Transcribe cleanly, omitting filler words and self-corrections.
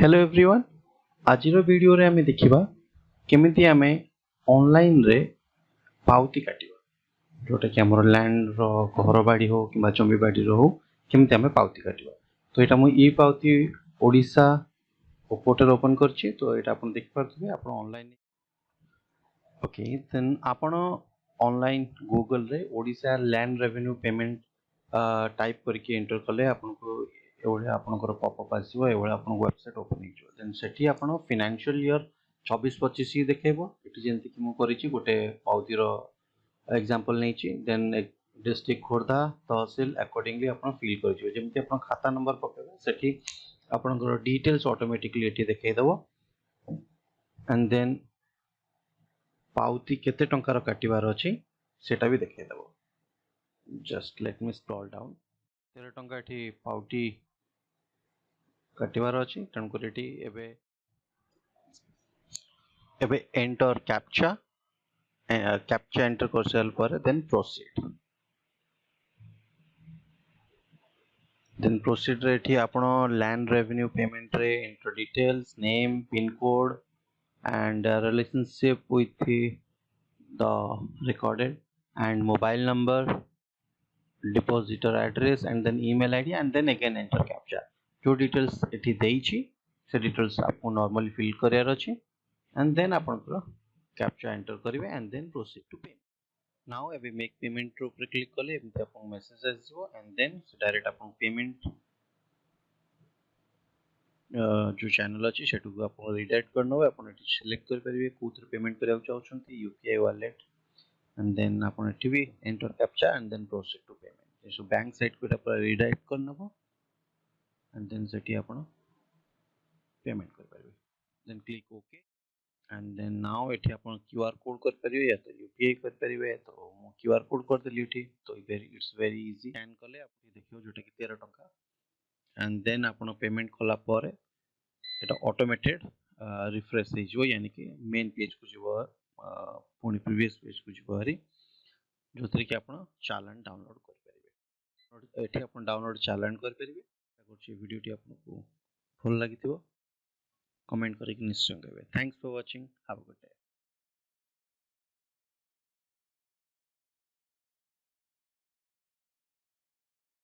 Hello everyone आज video रे आमे देखिबा केमिति आमे ऑनलाइन रे पावती काटिबा जोटा कि हमर लैंड रो घर बाड़ी हो कि जमी बाड़ी रो हो केमिति आमे पावती काटिबा। तो एटा मु ई पावती ओडिशा पोर्टल ओपन करछि। तो एटा आपण देख पारथबे आपण ऑनलाइन ओके देन आपण ऑनलाइन गूगल रे Odisha land revenue payment type करके एंटर कले आपन को एवढे आपनकर पॉपअप आसीबो एवढे आपन वेबसाइट ओपन हिजो देन सेठी आपन फाइनेंशियल ईयर 24-25 ही देखेबो। इति जेंति कि मु करिछि गोटे पावती रो एग्जांपल नैछि देन डिस्ट्रिक्ट खोर्धा तहसील अकॉर्डिंगली आपन फिल करजियो जेंति आपन खाता नंबर पकेबो सेठी आपनकर डिटेल्स ऑटोमेटिकली एठी देखाइ देबो एंड देन पावती केते टंकार काटिबार अछि सेटा भी देखाइ देबो। Just let me scroll down 13 टंका एठी पावती काटिबार अछि तन को एठी एबे एंटर कैप्चा एंटर कर साल पर देन प्रोसीड रे एठी आपण लैंड रेवेन्यू पेमेंट रे enter details name pin code and relationship with the recorded and mobile number depositor address and then email id and then again enter captcha जो details एठी देइछि से details आपको normally fill करियार अछि and then आपन captcha enter करिवे and then proceed to pay now एबे make payment रो ऊपर click कले एमते आपन मेसेज आसीबो and then डायरेक्ट आपन पेमेंट जो चैनल अच्छी सेटू को आप रिडायरेक्ट करना है अपन एटी सिलेक्ट कर परिवे कोथर पेमेंट करिया चाहउछंती यूपीआई वॉलेट एंड देन अपन एटी भी enter captcha and then proceed to payment so bank site को अपन रिडायरेक्ट करनबो एंड देन सेटी अपन पेमेंट कर परिवे then click okay and then now एटी अपन क्यूआर कोड कर परिवे या तो यूपीआई कर परिवे तो मु क्यूआर कोड कर देली एटी तो इट्स वेरी इजी स्कैन करले आप देखियो जोटा कि 13 टंका एंड देन अपन पेमेंट कला पर एटा ऑटोमेटेड रिफ्रेश हो यानी कि मेन पेज को जीव पुणी प्रीवियस पेज को जीव हरी जो थरे कि आपण चालान डाउनलोड कर परिबे एठी आपण डाउनलोड चालान कर परिबे कुछ वीडियो टी आपको भल लागिथिबो कमेंट करिक निश्चय कहबे। Thanks for watching have a good day.